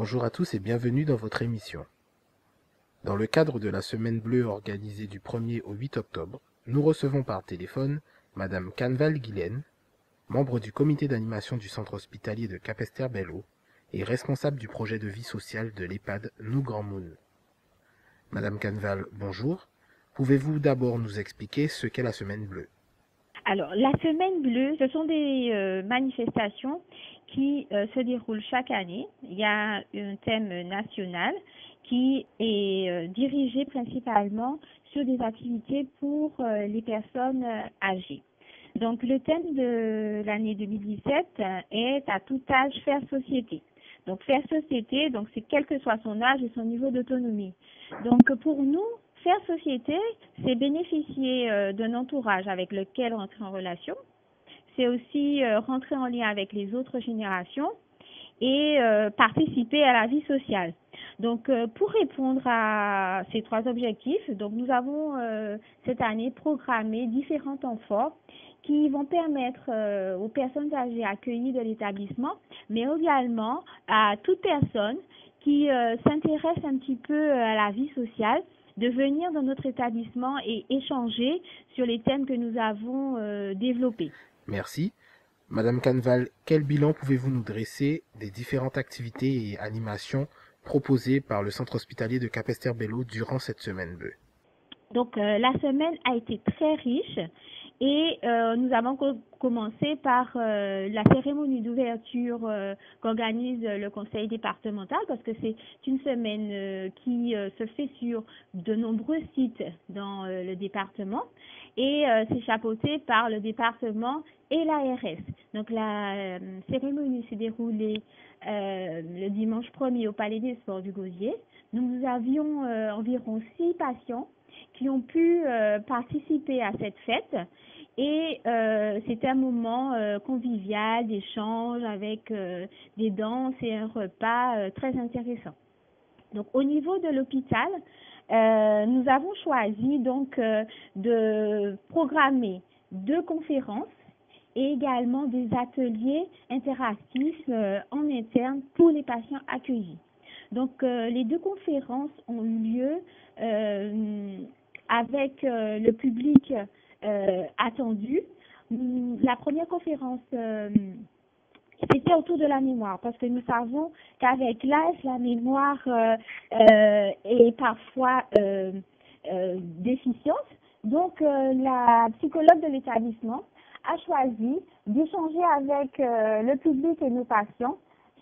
Bonjour à tous et bienvenue dans votre émission. Dans le cadre de la Semaine Bleue organisée du 1er au 8 octobre, nous recevons par téléphone Madame Canval Guylaine, membre du comité d'animation du centre hospitalier de Capesterre-Belle-Eau et responsable du projet de vie sociale de l'EHPAD Nou Grand Moun. Madame Canval, bonjour. Pouvez-vous d'abord nous expliquer ce qu'est la Semaine Bleue? Alors, la Semaine Bleue, ce sont des manifestations qui se déroulent chaque année. Il y a un thème national qui est dirigé principalement sur des activités pour les personnes âgées. Donc, le thème de l'année 2017 est « À tout âge, faire société ». Donc, faire société, donc c'est quel que soit son âge et son niveau d'autonomie. Donc, pour nous, faire société, c'est bénéficier d'un entourage avec lequel rentrer en relation. C'est aussi rentrer en lien avec les autres générations et participer à la vie sociale. Donc, pour répondre à ces trois objectifs, donc nous avons cette année programmé différents temps forts qui vont permettre aux personnes âgées accueillies de l'établissement, mais également à toute personne qui s'intéresse un petit peu à la vie sociale, de venir dans notre établissement et échanger sur les thèmes que nous avons développés. Merci. Madame Canval, quel bilan pouvez-vous nous dresser des différentes activités et animations proposées par le centre hospitalier de Capesterre-Belle-Eau durant cette Semaine Bleue? Donc, la semaine a été très riche et nous avons commencé par la cérémonie d'ouverture qu'organise le conseil départemental parce que c'est une semaine qui se fait sur de nombreux sites dans le département et c'est chapeauté par le département et l'ARS. Donc, la cérémonie s'est déroulée le dimanche 1er au Palais des Sports du Gosier. Nous avions environ 6 patients qui ont pu participer à cette fête et c'était un moment convivial, d'échange avec des danses et un repas très intéressant. Donc au niveau de l'hôpital, nous avons choisi donc de programmer 2 conférences et également des ateliers interactifs en interne pour les patients accueillis. Donc, les 2 conférences ont eu lieu avec le public attendu. La première conférence, c'était autour de la mémoire, parce que nous savons qu'avec l'âge, la mémoire est parfois déficiente. Donc, la psychologue de l'établissement a choisi d'échanger avec le public et nos patients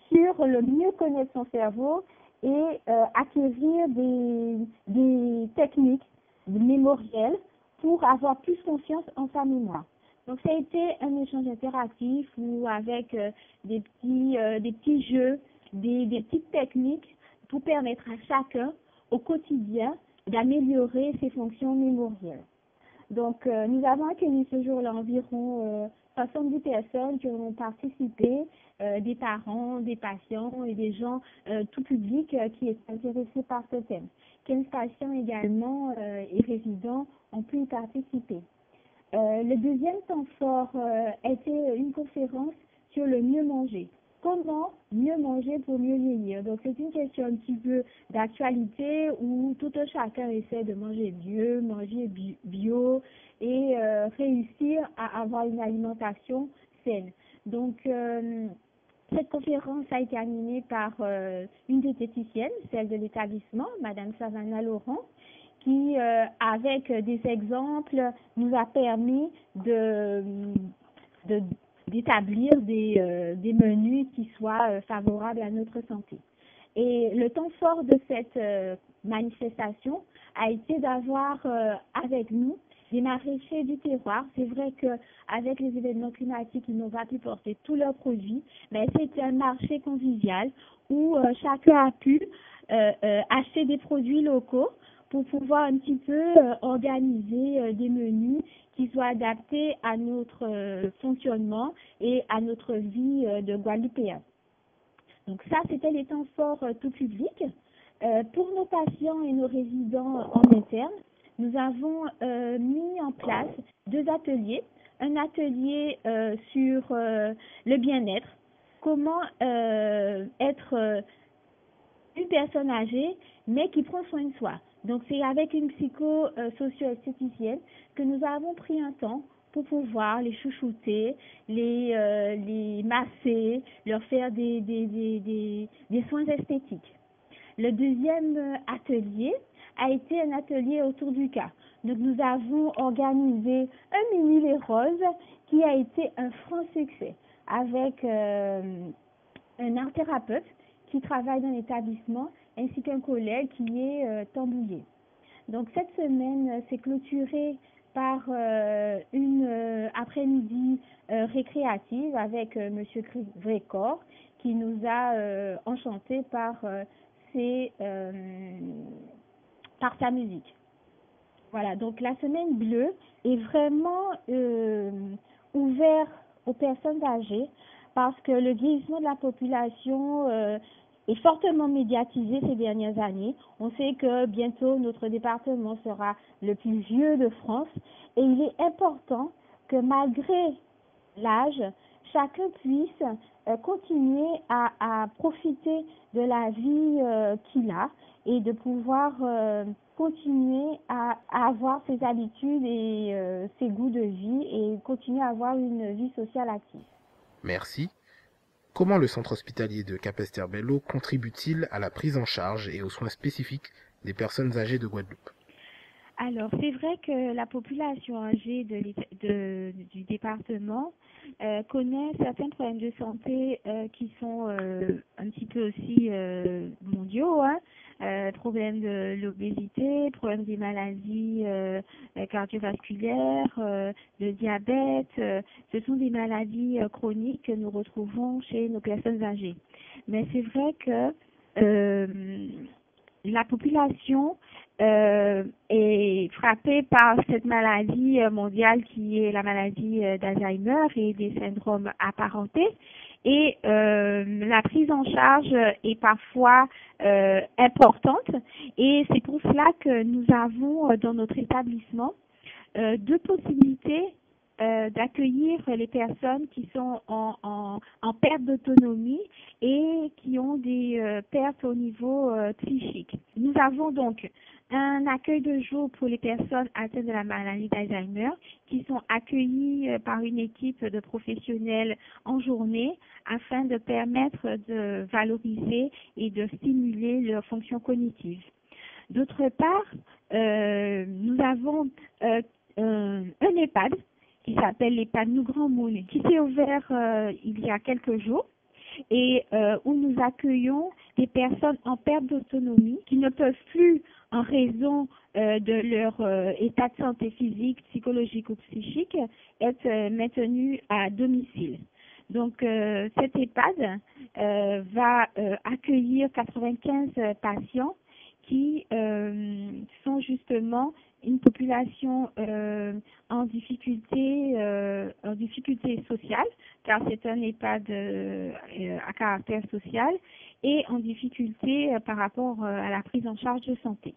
sur le mieux connaître son cerveau et acquérir des techniques mémorielles pour avoir plus confiance en sa mémoire. Donc, ça a été un échange interactif où avec des petits jeux, des petites techniques pour permettre à chacun au quotidien d'améliorer ses fonctions mémorielles. Donc, nous avons accueilli ce jour-là environ 70 personnes qui ont participé, des parents, des patients et des gens, tout public qui est intéressé par ce thème. 15 patients également et résidents ont pu y participer. Le deuxième temps fort était une conférence sur le mieux manger. Comment mieux manger pour mieux vieillir? Donc, c'est une question un petit peu d'actualité où tout un chacun essaie de manger mieux, manger bio et réussir à avoir une alimentation saine. Donc, cette conférence a été animée par une diététicienne, celle de l'établissement, Madame Savannah Laurent, qui, avec des exemples, nous a permis d'établir des menus qui soient favorables à notre santé. Et le temps fort de cette manifestation a été d'avoir avec nous des maraîchers du terroir. C'est vrai qu'avec les événements climatiques, ils n'ont pas pu porter tous leurs produits, mais c'était un marché convivial où chacun a pu acheter des produits locaux pour pouvoir un petit peu organiser des menus qui soient adaptés à notre fonctionnement et à notre vie de Guadeloupéens. Donc ça, c'était les temps forts tout public. Pour nos patients et nos résidents en interne, nous avons mis en place 2 ateliers. Un atelier sur le bien-être, comment être une personne âgée, mais qui prend soin de soi. Donc, c'est avec une psycho-socio-esthéticienne que nous avons pris un temps pour pouvoir les chouchouter, les masser, leur faire des soins esthétiques. Le deuxième atelier a été un atelier autour du cas. Donc, nous avons organisé un mini les roses qui a été un franc succès avec un art thérapeute qui travaille dans l'établissement ainsi qu'un collègue qui est Tambouillé. Donc, cette semaine s'est clôturée par une après-midi récréative avec Monsieur Vrécor qui nous a enchantés par sa musique. Voilà, donc la semaine bleue est vraiment ouverte aux personnes âgées parce que le vieillissement de la population est fortement médiatisé ces dernières années. On sait que bientôt notre département sera le plus vieux de France et il est important que malgré l'âge, chacun puisse continuer à profiter de la vie qu'il a et de pouvoir continuer à avoir ses habitudes et ses goûts de vie et continuer à avoir une vie sociale active. Merci. Comment le centre hospitalier de Capesterre-Belle-Eau contribue-t-il à la prise en charge et aux soins spécifiques des personnes âgées de Guadeloupe? Alors, c'est vrai que la population âgée du département connaît certains problèmes de santé qui sont un petit peu aussi mondiaux, hein. Problèmes de l'obésité, problèmes des maladies cardiovasculaires, le diabète. Ce sont des maladies chroniques que nous retrouvons chez nos personnes âgées. Mais c'est vrai que la population est frappée par cette maladie mondiale qui est la maladie d'Alzheimer et des syndromes apparentés. Et la prise en charge est parfois importante. Et c'est pour cela que nous avons dans notre établissement deux possibilités d'accueillir les personnes qui sont en perte d'autonomie et qui ont des pertes au niveau psychique. Nous avons donc un accueil de jour pour les personnes atteintes de la maladie d'Alzheimer qui sont accueillies par une équipe de professionnels en journée afin de permettre de valoriser et de stimuler leur fonction cognitive. D'autre part, nous avons un EHPAD qui s'appelle l'EHPAD Nous Grand Moulin, qui s'est ouvert il y a quelques jours et où nous accueillons des personnes en perte d'autonomie qui ne peuvent plus, en raison de leur état de santé physique, psychologique ou psychique, être maintenues à domicile. Donc, cet EHPAD va accueillir 95 patients qui sont justement une population en difficulté sociale, car c'est un EHPAD à caractère social, et en difficulté par rapport à la prise en charge de santé.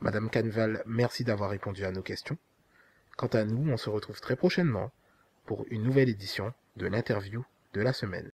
Madame Canval, merci d'avoir répondu à nos questions. Quant à nous, on se retrouve très prochainement pour une nouvelle édition de l'interview de la semaine.